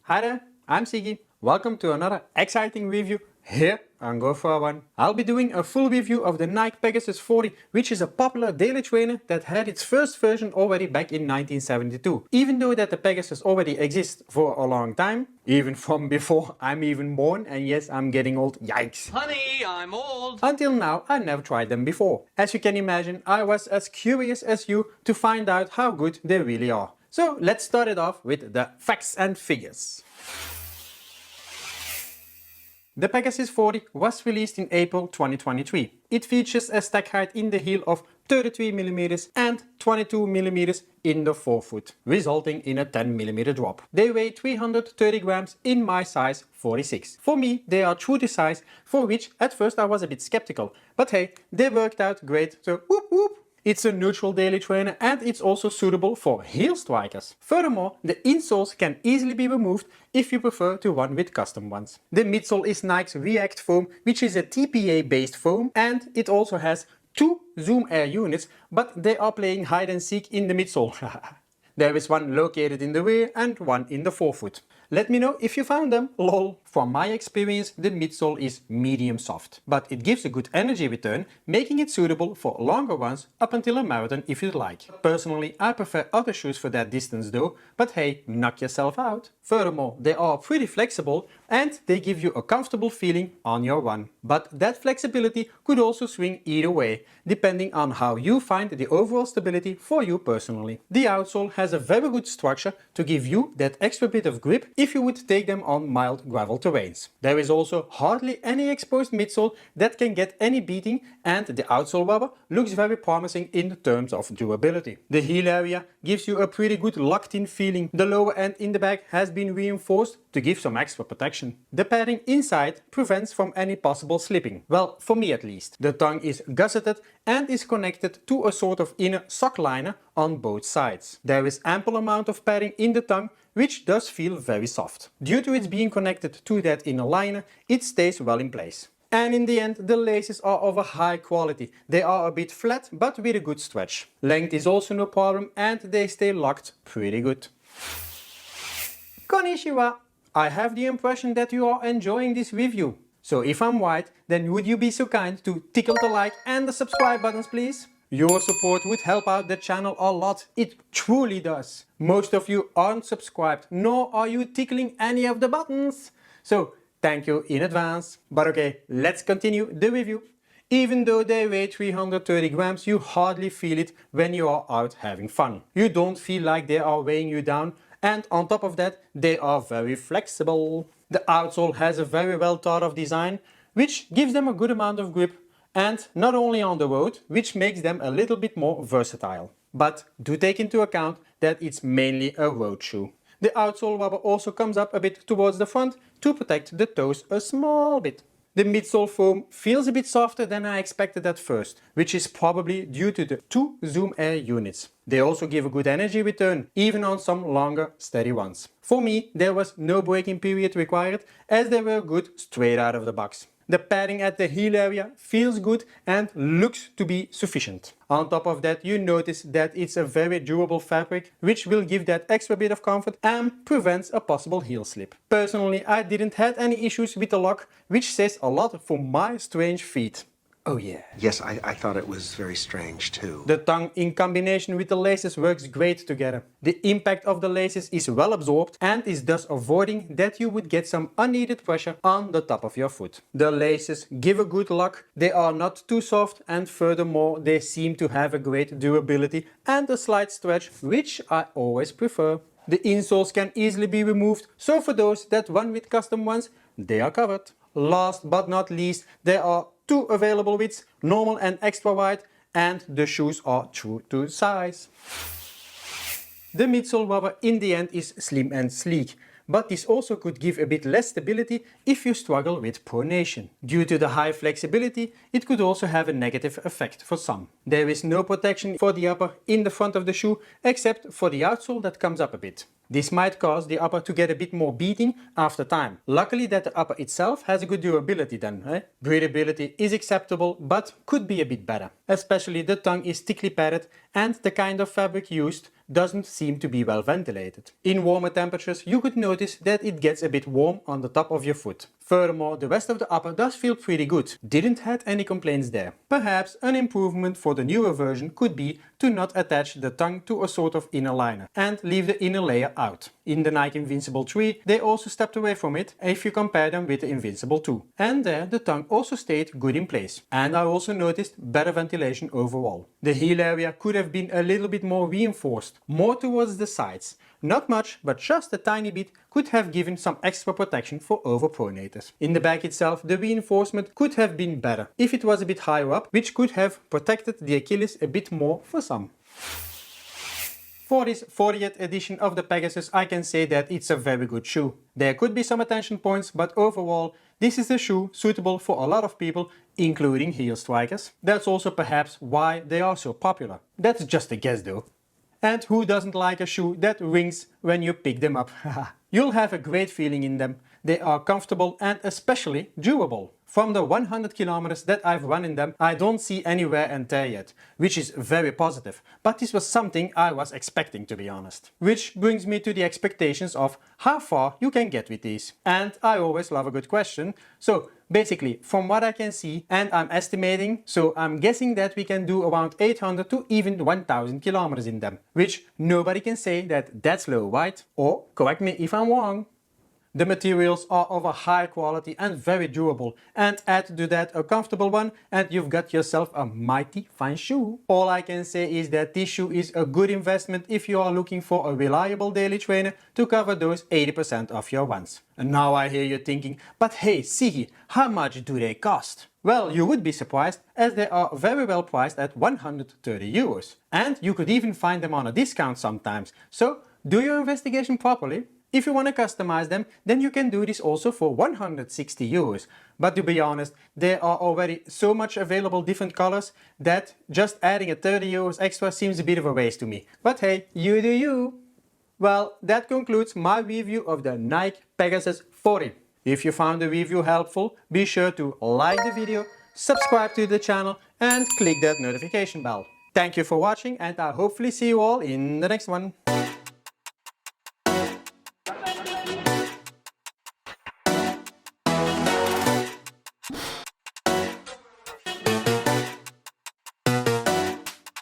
Hi there, I'm Sigi. Welcome to another exciting review here on Go For One. I'll be doing a full review of the Nike Pegasus 40, which is a popular daily trainer that had its first version already back in 1972. Even though that the Pegasus already exists for a long time, even from before I'm even born, and yes, I'm getting old, yikes. Honey, I'm old. Until now, I never tried them before. As you can imagine, I was as curious as you to find out how good they really are. So let's start it off with the facts and figures. The Pegasus 40 was released in April 2023. It features a stack height in the heel of 33mm and 22mm in the forefoot, resulting in a 10mm drop. They weigh 330 grams in my size 46. For me, they are true to size, for which at first I was a bit skeptical, but hey, they worked out great, so whoop whoop! It's a neutral daily trainer and it's also suitable for heel strikers. Furthermore, the insoles can easily be removed if you prefer to run with custom ones. The midsole is Nike's React foam, which is a TPA based foam, and it also has two Zoom Air units, but they are playing hide and seek in the midsole. There is one located in the rear and one in the forefoot. Let me know if you found them, lol. From my experience, the midsole is medium soft, but it gives a good energy return, making it suitable for longer runs up until a marathon if you'd like. Personally, I prefer other shoes for that distance though, but hey, knock yourself out. Furthermore, they are pretty flexible and they give you a comfortable feeling on your run. But that flexibility could also swing either way, depending on how you find the overall stability for you personally. The outsole has a very good structure to give you that extra bit of grip if you would take them on mild gravel terrains. There is also hardly any exposed midsole that can get any beating, and the outsole rubber looks very promising in terms of durability. The heel area gives you a pretty good locked-in feeling. The lower end in the bag has been reinforced to give some extra protection. The padding inside prevents from any possible slipping. Well, for me at least. The tongue is gusseted and is connected to a sort of inner sock liner on both sides. There is ample amount of padding in the tongue, which does feel very soft. Due to its being connected to that inner liner, it stays well in place. And in the end, the laces are of a high quality. They are a bit flat, but with a good stretch. Length is also no problem and they stay locked pretty good. Konnichiwa! I have the impression that you are enjoying this review. So if I'm right, then would you be so kind to tickle the like and the subscribe buttons, please? Your support would help out the channel a lot. It truly does. Most of you aren't subscribed, nor are you tickling any of the buttons. So thank you in advance. But okay, let's continue the review. Even though they weigh 330 grams, you hardly feel it when you are out having fun. You don't feel like they are weighing you down, and on top of that, they are very flexible. The outsole has a very well thought of design, which gives them a good amount of grip, and not only on the road, which makes them a little bit more versatile. But do take into account that it's mainly a road shoe. The outsole rubber also comes up a bit towards the front to protect the toes a small bit. The midsole foam feels a bit softer than I expected at first, which is probably due to the two Zoom Air units. They also give a good energy return, even on some longer, steady runs. For me, there was no braking period required, as they were good straight out of the box. The padding at the heel area feels good and looks to be sufficient. On top of that, you notice that it's a very durable fabric, which will give that extra bit of comfort and prevents a possible heel slip. Personally, I didn't have any issues with the lock, which says a lot for my strange feet. Oh yeah. Yes, I thought it was very strange too. The tongue in combination with the laces works great together. The impact of the laces is well absorbed and is thus avoiding that you would get some unneeded pressure on the top of your foot. The laces give a good lock, they are not too soft, and furthermore they seem to have a great durability and a slight stretch, which I always prefer. The insoles can easily be removed, so for those that run with custom ones, they are covered. Last but not least, there are two available widths, normal and extra wide, and the shoes are true to size. The midsole rubber in the end is slim and sleek, but this also could give a bit less stability if you struggle with pronation. Due to the high flexibility, it could also have a negative effect for some. There is no protection for the upper in the front of the shoe, except for the outsole that comes up a bit. This might cause the upper to get a bit more beating after time. Luckily that the upper itself has a good durability then. Breathability is acceptable but could be a bit better. Especially the tongue is thickly padded and the kind of fabric used doesn't seem to be well ventilated. In warmer temperatures you could notice that it gets a bit warm on the top of your foot. Furthermore, the rest of the upper does feel pretty good. Didn't had any complaints there. Perhaps an improvement for the newer version could be to not attach the tongue to a sort of inner liner and leave the inner layer out. In the Nike Invincible 3 they also stepped away from it if you compare them with the Invincible 2. And there the tongue also stayed good in place. And I also noticed better ventilation overall. The heel area could have been a little bit more reinforced, more towards the sides. Not much, but just a tiny bit could have given some extra protection for overpronators. In the back itself, the reinforcement could have been better if it was a bit higher up, which could have protected the Achilles a bit more for some. For this 40th edition of the Pegasus, I can say that it's a very good shoe. There could be some attention points, but overall, this is a shoe suitable for a lot of people, including heel strikers. That's also perhaps why they are so popular. That's just a guess though. And who doesn't like a shoe that rings when you pick them up? You'll have a great feeling in them. They are comfortable and especially durable. From the 100 kilometers that I've run in them, I don't see any wear and tear yet, which is very positive. But this was something I was expecting, to be honest. Which brings me to the expectations of how far you can get with these. And I always love a good question. So basically, from what I can see, and I'm estimating, so I'm guessing that we can do around 800 to even 1000 kilometers in them. Which nobody can say that that's low, right? Or correct me if I'm wrong. The materials are of a high quality and very durable, and add to that a comfortable one and you've got yourself a mighty fine shoe. All I can say is that this shoe is a good investment if you are looking for a reliable daily trainer to cover those 80% of your runs. And now I hear you thinking, but hey Sigi, how much do they cost? Well, you would be surprised as they are very well priced at 130 euros. And you could even find them on a discount sometimes, so do your investigation properly. If you want to customize them, then you can do this also for 160 euros. But to be honest, there are already so much available different colors that just adding a 30 euros extra seems a bit of a waste to me. But hey, you do you! Well, that concludes my review of the Nike Pegasus 40. If you found the review helpful, be sure to like the video, subscribe to the channel and click that notification bell. Thank you for watching and I'll hopefully see you all in the next one.